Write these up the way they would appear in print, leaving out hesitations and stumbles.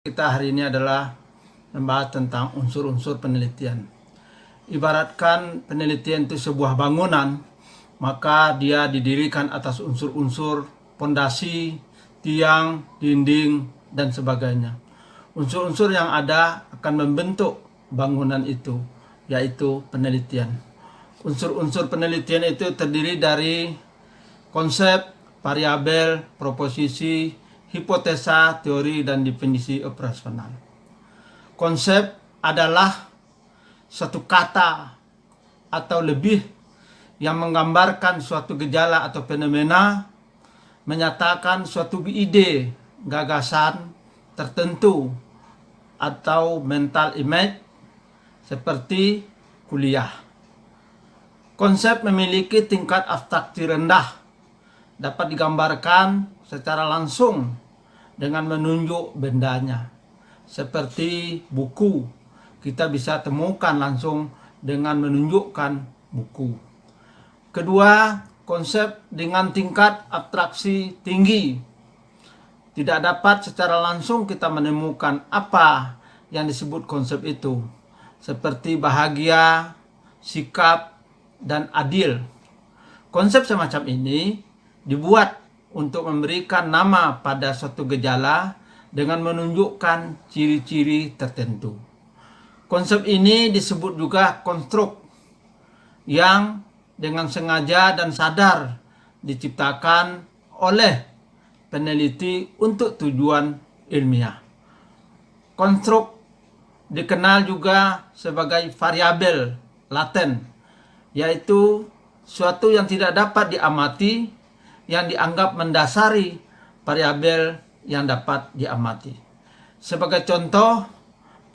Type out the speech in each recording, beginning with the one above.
Kita hari ini adalah membahas tentang unsur-unsur penelitian. Ibaratkan penelitian itu sebuah bangunan, maka dia didirikan atas unsur-unsur pondasi, tiang, dinding, dan sebagainya. Unsur-unsur yang ada akan membentuk bangunan itu, yaitu penelitian. Unsur-unsur penelitian itu terdiri dari konsep, variabel, proposisi, hipotesa, teori, dan definisi operasional. Konsep adalah satu kata atau lebih yang menggambarkan suatu gejala atau fenomena, menyatakan suatu ide, gagasan tertentu, atau mental image seperti kuliah. Konsep memiliki tingkat abstraksi rendah, dapat digambarkan secara langsung dengan menunjuk bendanya. Seperti buku, kita bisa temukan langsung dengan menunjukkan buku. Kedua, konsep dengan tingkat abstraksi tinggi. Tidak dapat secara langsung kita menemukan apa yang disebut konsep itu, seperti bahagia, sikap, dan adil. Konsep semacam ini dibuat untuk memberikan nama pada suatu gejala dengan menunjukkan ciri-ciri tertentu. Konsep ini disebut juga konstruk yang dengan sengaja dan sadar diciptakan oleh peneliti untuk tujuan ilmiah. Konstruk dikenal juga sebagai variabel laten, yaitu suatu yang tidak dapat diamati yang dianggap mendasari variabel yang dapat diamati. Sebagai contoh,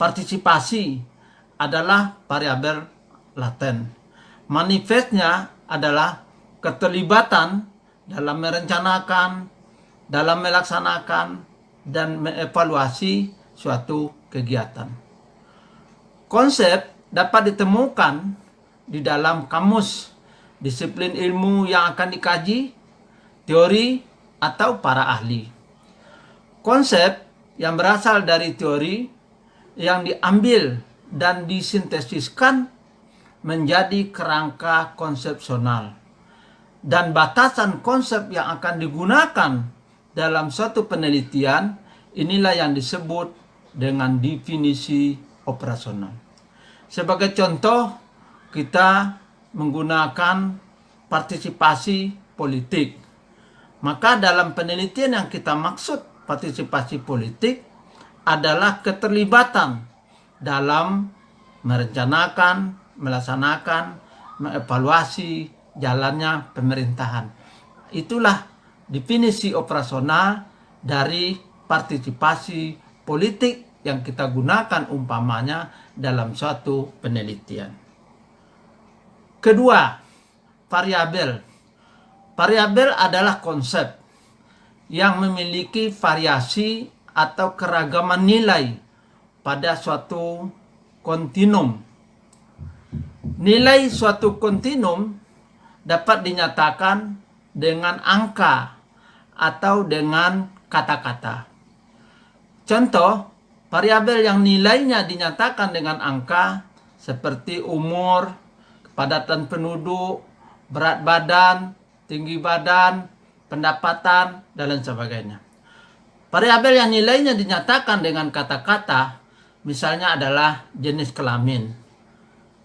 partisipasi adalah variabel laten. Manifestnya adalah keterlibatan dalam merencanakan, dalam melaksanakan, dan mengevaluasi suatu kegiatan. Konsep dapat ditemukan di dalam kamus, disiplin ilmu yang akan dikaji, teori, atau para ahli. Konsep yang berasal dari teori yang diambil dan disintesiskan menjadi kerangka konsepsional. Dan batasan konsep yang akan digunakan dalam suatu penelitian, inilah yang disebut dengan definisi operasional. Sebagai contoh, kita menggunakan partisipasi politik. Maka dalam penelitian yang kita maksud partisipasi politik adalah keterlibatan dalam merencanakan, melaksanakan, mengevaluasi jalannya pemerintahan. Itulah definisi operasional dari partisipasi politik yang kita gunakan umpamanya dalam suatu penelitian. Kedua, variabel. Variabel adalah konsep yang memiliki variasi atau keragaman nilai pada suatu kontinum. Nilai suatu kontinum dapat dinyatakan dengan angka atau dengan kata-kata. Contoh, variabel yang nilainya dinyatakan dengan angka seperti umur, kepadatan penduduk, berat badan, tinggi badan, pendapatan, dan lain sebagainya. Variabel yang nilainya dinyatakan dengan kata-kata, misalnya adalah jenis kelamin,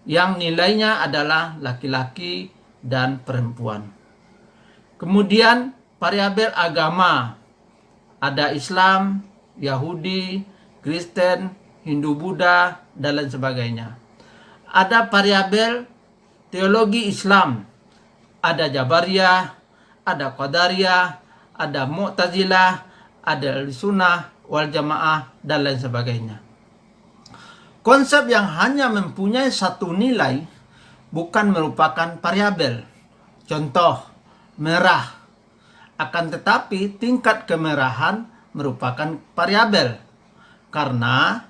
yang nilainya adalah laki-laki dan perempuan. Kemudian variabel agama, ada Islam, Yahudi, Kristen, Hindu, Buddha, dan lain sebagainya. Ada variabel teologi Islam, ada Jabariyah, ada Qadariyah, ada Mu'tazilah, ada Sunnah wal Jamaah, dan lain sebagainya. Konsep yang hanya mempunyai satu nilai bukan merupakan variabel. Contoh, merah. Akan tetapi tingkat kemerahan merupakan variabel karena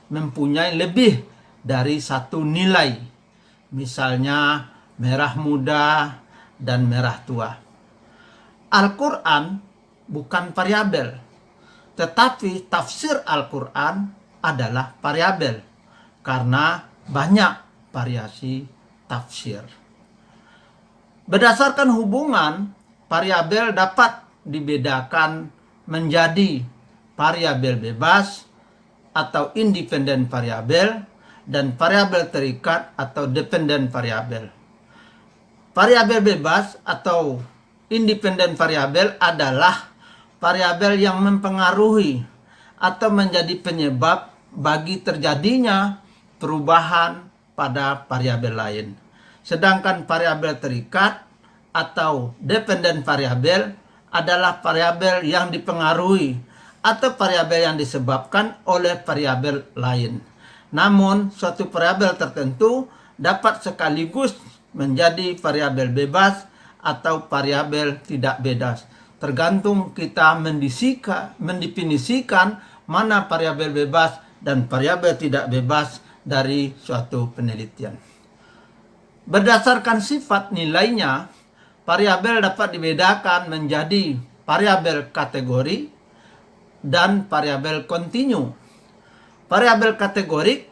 mempunyai lebih dari satu nilai. Misalnya merah muda dan merah tua. Al-Quran bukan variabel, Tetapi tafsir Al-Quran adalah variabel karena banyak variasi tafsir. Berdasarkan hubungan, variabel dapat dibedakan menjadi variabel bebas atau independen variabel dan variabel terikat atau dependent variabel. Variabel bebas atau independen variabel adalah variabel yang mempengaruhi atau menjadi penyebab bagi terjadinya perubahan pada variabel lain. Sedangkan variabel terikat atau dependent variabel adalah variabel yang dipengaruhi atau variabel yang disebabkan oleh variabel lain. Namun, suatu variabel tertentu dapat sekaligus menjadi variabel bebas atau variabel tidak bebas. Tergantung kita mendefinisikan mana variabel bebas dan variabel tidak bebas dari suatu penelitian. Berdasarkan sifat nilainya, variabel dapat dibedakan menjadi variabel kategori dan variabel kontinu. Variabel kategorik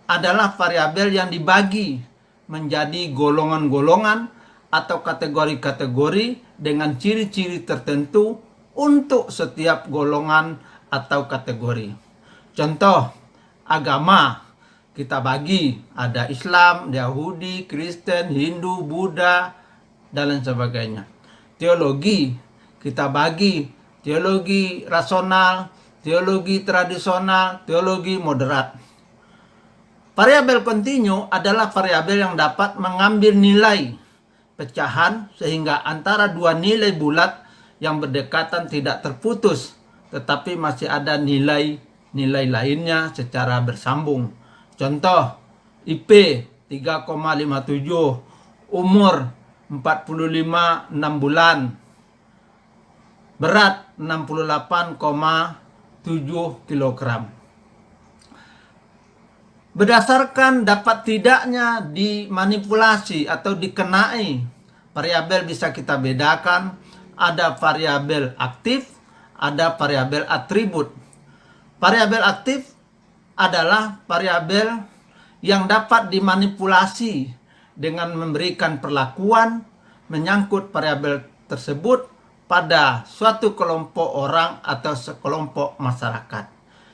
adalah variabel yang dibagi menjadi golongan-golongan atau kategori-kategori dengan ciri-ciri tertentu untuk setiap golongan atau kategori. Contoh, agama kita bagi ada Islam, Yahudi, Kristen, Hindu, Buddha, dan lain sebagainya. Teologi kita bagi teologi rasional, teologi tradisional, teologi moderat. Variabel kontinu adalah variabel yang dapat mengambil nilai pecahan sehingga antara dua nilai bulat yang berdekatan tidak terputus, tetapi masih ada nilai lainnya secara bersambung. Contoh, IP 3,57, umur 45 6 bulan, berat 68,7 kg. Berdasarkan dapat tidaknya dimanipulasi atau dikenai, variabel bisa kita bedakan ada variabel aktif, ada variabel atribut. Variabel aktif adalah variabel yang dapat dimanipulasi dengan memberikan perlakuan menyangkut variabel tersebut pada suatu kelompok orang atau sekelompok masyarakat.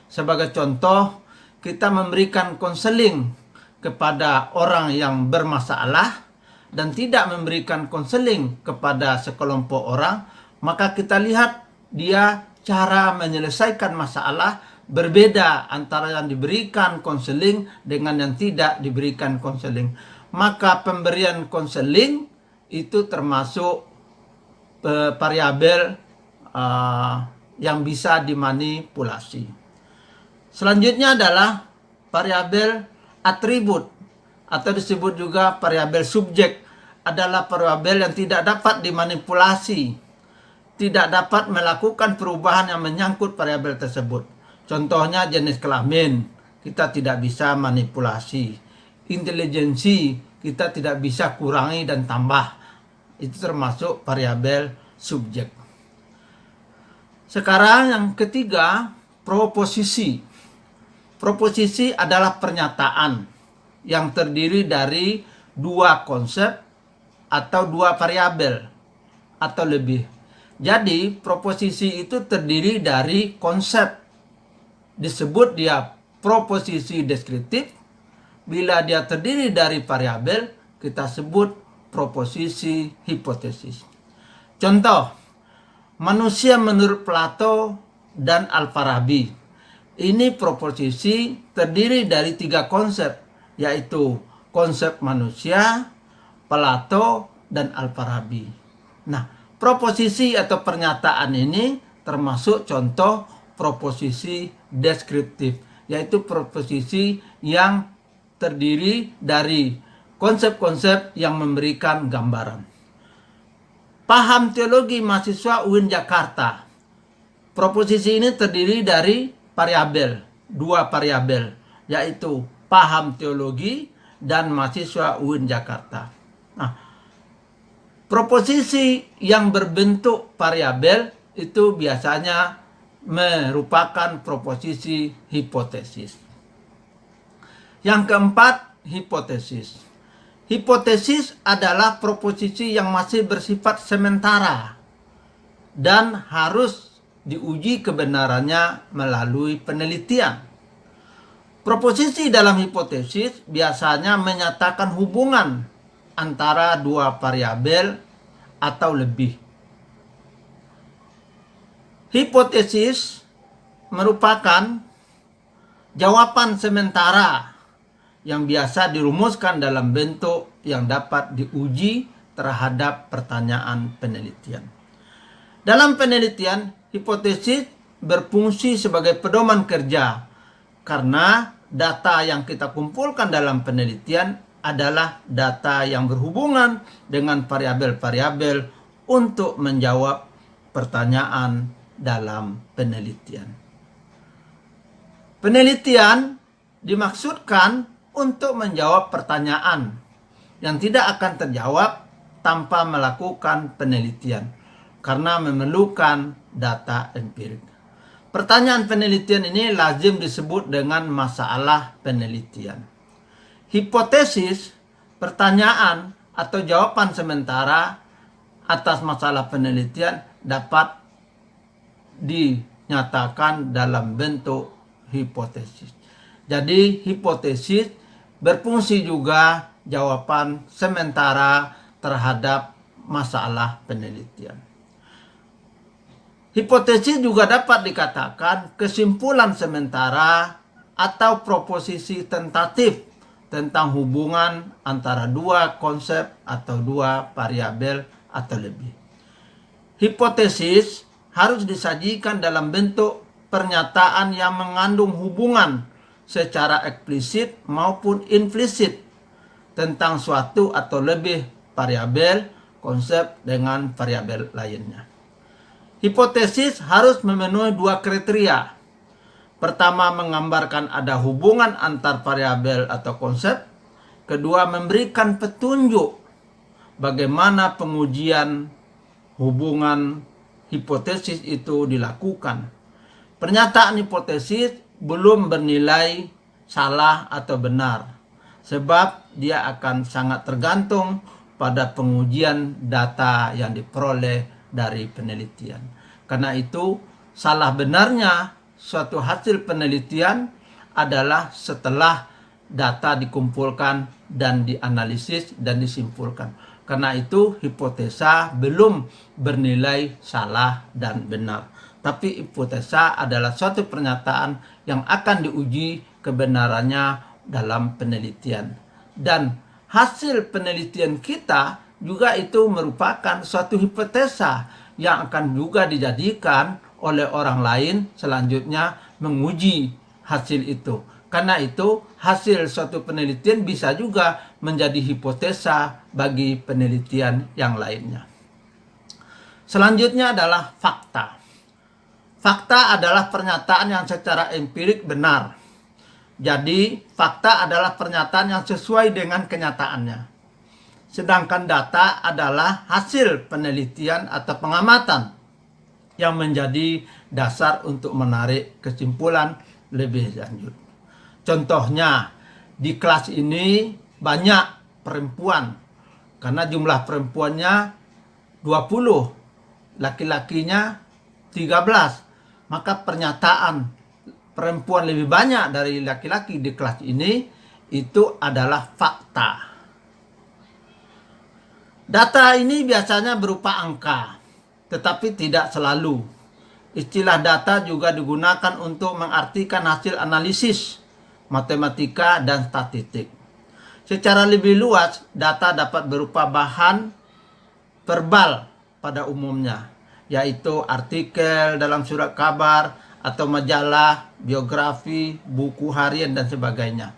Sebagai contoh, kita memberikan konseling kepada orang yang bermasalah dan tidak memberikan konseling kepada sekelompok orang, maka kita lihat dia cara menyelesaikan masalah berbeda antara yang diberikan konseling dengan yang tidak diberikan konseling. Maka pemberian konseling itu termasuk variabel yang bisa dimanipulasi. Selanjutnya adalah variabel atribut atau disebut juga variabel subjek, adalah variabel yang tidak dapat dimanipulasi, tidak dapat melakukan perubahan yang menyangkut variabel tersebut. Contohnya jenis kelamin, kita tidak bisa manipulasi. Intelijensi, kita tidak bisa kurangi dan tambah. Itu termasuk variabel subjek. Sekarang yang ketiga, proposisi. Proposisi adalah pernyataan yang terdiri dari dua konsep atau dua variabel atau lebih. Jadi, proposisi itu terdiri dari konsep. Disebut dia proposisi deskriptif. Bila dia terdiri dari variabel, kita sebut proposisi hipotesis. Contoh, manusia menurut Plato dan Al-Farabi. Ini proposisi terdiri dari tiga konsep, yaitu konsep manusia, Plato, dan Al-Farabi. Nah, proposisi atau pernyataan ini termasuk contoh proposisi deskriptif, yaitu proposisi yang terdiri dari konsep-konsep yang memberikan gambaran. Paham teologi mahasiswa UIN Jakarta. Proposisi ini terdiri dari dua variabel, yaitu paham teologi dan mahasiswa UIN Jakarta. Nah, proposisi yang berbentuk variabel itu biasanya merupakan proposisi hipotesis. Yang keempat, hipotesis. Hipotesis adalah proposisi yang masih bersifat sementara dan harus diuji kebenarannya melalui penelitian. Proposisi dalam hipotesis biasanya menyatakan hubungan antara dua variabel atau lebih. Hipotesis merupakan jawaban sementara yang biasa dirumuskan dalam bentuk yang dapat diuji terhadap pertanyaan penelitian. Dalam penelitian, hipotesis berfungsi sebagai pedoman kerja karena data yang kita kumpulkan dalam penelitian adalah data yang berhubungan dengan variabel-variabel untuk menjawab pertanyaan dalam penelitian. Penelitian dimaksudkan untuk menjawab pertanyaan yang tidak akan terjawab tanpa melakukan penelitian karena memerlukan data empirik. Pertanyaan penelitian ini lazim disebut dengan masalah penelitian. Hipotesis, pertanyaan atau jawaban sementara atas masalah penelitian dapat dinyatakan dalam bentuk hipotesis. Jadi hipotesis berfungsi juga jawaban sementara terhadap masalah penelitian. Hipotesis juga dapat dikatakan kesimpulan sementara atau proposisi tentatif tentang hubungan antara dua konsep atau dua variabel atau lebih. Hipotesis harus disajikan dalam bentuk pernyataan yang mengandung hubungan secara eksplisit maupun implisit tentang suatu atau lebih variabel konsep dengan variabel lainnya. Hipotesis harus memenuhi dua kriteria. Pertama, menggambarkan ada hubungan antar variabel atau konsep. Kedua, memberikan petunjuk bagaimana pengujian hubungan hipotesis itu dilakukan. Pernyataan hipotesis belum bernilai salah atau benar, sebab dia akan sangat tergantung pada pengujian data yang diperoleh dari penelitian. Karena itu, salah benarnya suatu hasil penelitian adalah setelah data dikumpulkan dan dianalisis dan disimpulkan. Karena itu, hipotesa belum bernilai salah dan benar. Tapi hipotesa adalah suatu pernyataan yang akan diuji kebenarannya dalam penelitian. Dan hasil penelitian kita juga itu merupakan suatu hipotesa yang akan juga dijadikan oleh orang lain selanjutnya menguji hasil itu. Karena itu hasil suatu penelitian bisa juga menjadi hipotesa bagi penelitian yang lainnya. Selanjutnya adalah fakta. Fakta adalah pernyataan yang secara empirik benar. Jadi fakta adalah pernyataan yang sesuai dengan kenyataannya. Sedangkan data adalah hasil penelitian atau pengamatan yang menjadi dasar untuk menarik kesimpulan lebih lanjut. Contohnya, di kelas ini banyak perempuan karena jumlah perempuannya 20, laki-lakinya 13. Maka pernyataan perempuan lebih banyak dari laki-laki di kelas ini itu adalah fakta. Data ini biasanya berupa angka, tetapi tidak selalu. Istilah data juga digunakan untuk mengartikan hasil analisis, matematika, dan statistik. Secara lebih luas, data dapat berupa bahan verbal pada umumnya, yaitu artikel dalam surat kabar atau majalah, biografi, buku harian, dan sebagainya.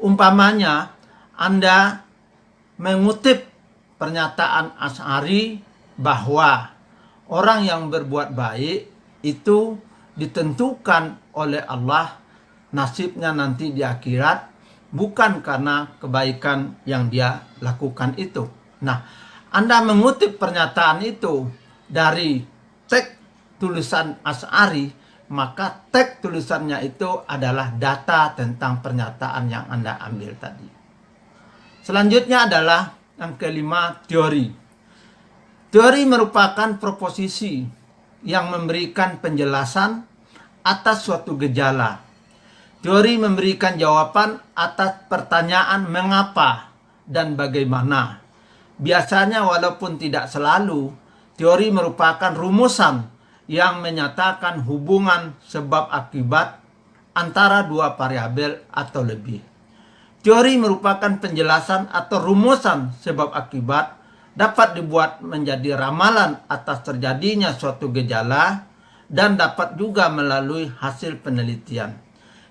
Umpamanya, Anda mengutip pernyataan Asy'ari bahwa orang yang berbuat baik itu ditentukan oleh Allah nasibnya nanti di akhirat, bukan karena kebaikan yang dia lakukan itu. Nah, Anda mengutip pernyataan itu dari teks tulisan Asy'ari, maka teks tulisannya itu adalah data tentang pernyataan yang Anda ambil tadi. Selanjutnya adalah yang kelima, teori. Teori merupakan proposisi yang memberikan penjelasan atas suatu gejala. Teori memberikan jawaban atas pertanyaan mengapa dan bagaimana. Biasanya walaupun tidak selalu, teori merupakan rumusan yang menyatakan hubungan sebab akibat antara dua variabel atau lebih. Teori merupakan penjelasan atau rumusan sebab akibat, dapat dibuat menjadi ramalan atas terjadinya suatu gejala dan dapat juga melalui hasil penelitian.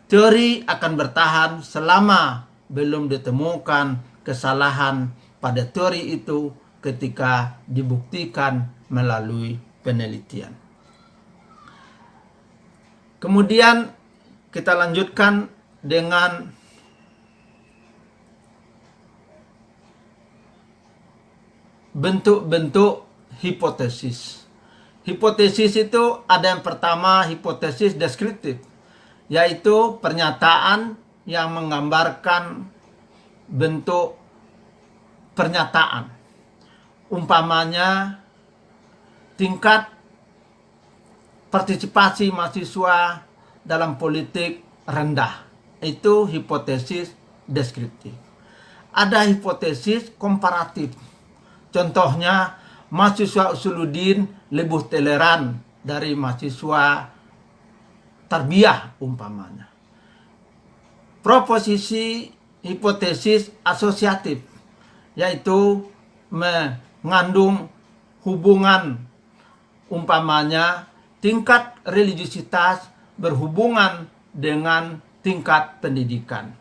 Teori akan bertahan selama belum ditemukan kesalahan pada teori itu ketika dibuktikan melalui penelitian. Kemudian kita lanjutkan dengan bentuk-bentuk hipotesis. Hipotesis itu ada yang pertama, hipotesis deskriptif, yaitu pernyataan yang menggambarkan bentuk pernyataan. Umpamanya tingkat partisipasi mahasiswa dalam politik rendah. Itu hipotesis deskriptif. Ada hipotesis komparatif. Contohnya, mahasiswa Usuluddin lebih toleran dari mahasiswa tarbiyah umpamanya. Proposisi hipotesis asosiatif, yaitu mengandung hubungan, umpamanya tingkat religiusitas berhubungan dengan tingkat pendidikan.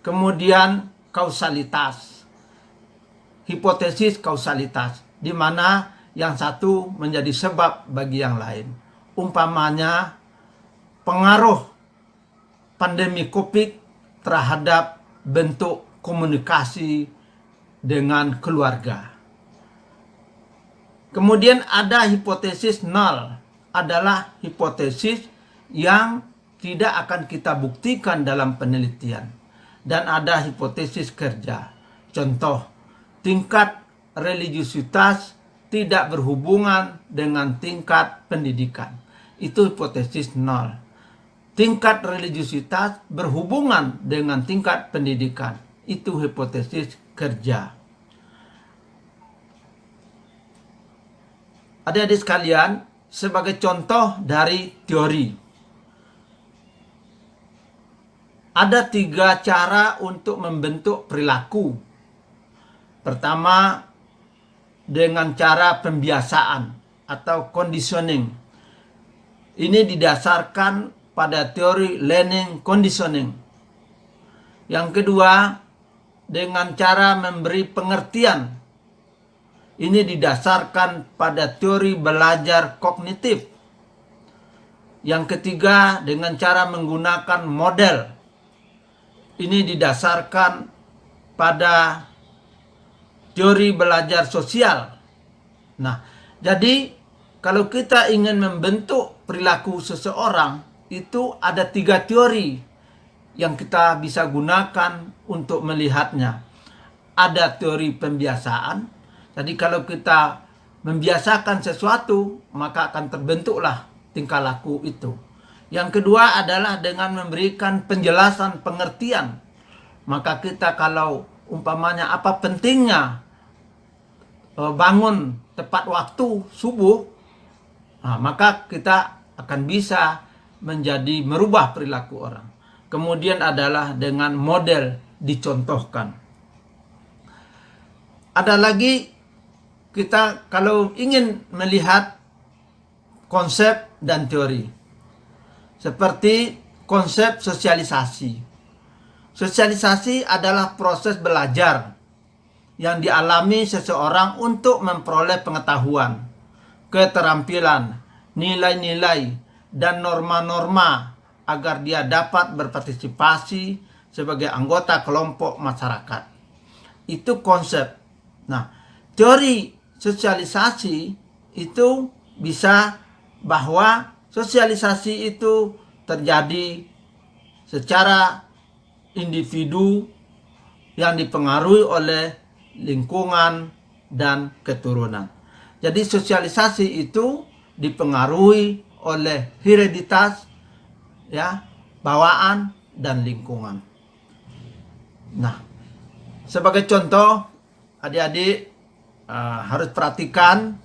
Kemudian kausalitas, hipotesis kausalitas, di mana yang satu menjadi sebab bagi yang lain. Umpamanya pengaruh pandemi COVID terhadap bentuk komunikasi dengan keluarga. Kemudian ada hipotesis nol, adalah hipotesis yang tidak akan kita buktikan dalam penelitian. Dan ada hipotesis kerja. Contoh, tingkat religiusitas tidak berhubungan dengan tingkat pendidikan. Itu hipotesis nol. Tingkat religiusitas berhubungan dengan tingkat pendidikan. Itu hipotesis kerja. Adik-adik sekalian, sebagai contoh dari teori, ada 3 cara untuk membentuk perilaku. Pertama, dengan cara pembiasaan atau conditioning. Ini didasarkan pada teori learning conditioning. Yang kedua, dengan cara memberi pengertian. Ini didasarkan pada teori belajar kognitif. Yang ketiga, dengan cara menggunakan model. Ini didasarkan pada teori belajar sosial. Nah, jadi kalau kita ingin membentuk perilaku seseorang, itu ada 3 teori yang kita bisa gunakan untuk melihatnya. Ada teori pembiasaan. Jadi kalau kita membiasakan sesuatu, maka akan terbentuklah tingkah laku itu. Yang kedua adalah dengan memberikan penjelasan pengertian. Maka kita kalau umpamanya apa pentingnya bangun tepat waktu subuh, nah, maka kita akan bisa menjadi merubah perilaku orang. Kemudian adalah dengan model dicontohkan. Ada lagi, kita kalau ingin melihat konsep dan teori, seperti konsep sosialisasi. Sosialisasi adalah proses belajar yang dialami seseorang untuk memperoleh pengetahuan, keterampilan, nilai-nilai, dan norma-norma agar dia dapat berpartisipasi sebagai anggota kelompok masyarakat. Itu konsep. Nah, teori sosialisasi itu bisa bahwa Sosialisasi itu terjadi secara individu yang dipengaruhi oleh lingkungan dan keturunan. Jadi sosialisasi itu dipengaruhi oleh hereditas, ya, bawaan dan lingkungan. Nah, sebagai contoh, adik-adik harus perhatikan,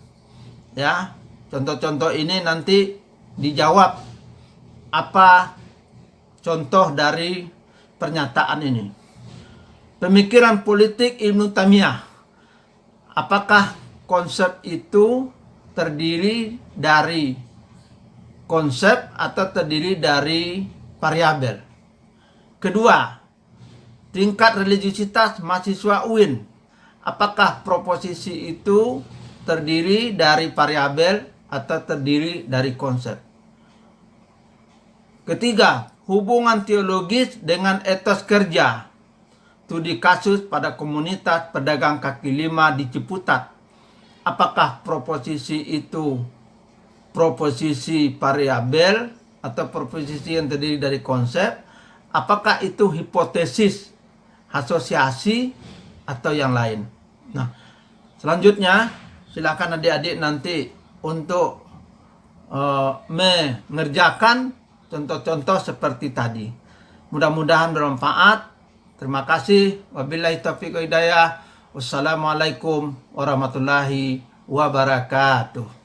ya, contoh-contoh ini nanti dijawab apa contoh dari pernyataan ini. Pemikiran politik Ibnu Taimiyah. Apakah konsep itu terdiri dari konsep atau terdiri dari variabel? Kedua, tingkat religiusitas mahasiswa UIN. Apakah proposisi itu terdiri dari variabel atau terdiri dari konsep? Ketiga, hubungan teologis dengan etos kerja. Studi kasus pada komunitas pedagang kaki lima di Ciputat. Apakah proposisi itu proposisi variabel atau proposisi yang terdiri dari konsep? Apakah itu hipotesis, asosiasi, atau yang lain? Nah, selanjutnya silakan adik-adik nanti untuk mengerjakan contoh-contoh seperti tadi. Mudah-mudahan bermanfaat. Terima kasih. Wabillahi taufiq wa hidayah. Wassalamualaikum warahmatullahi wabarakatuh.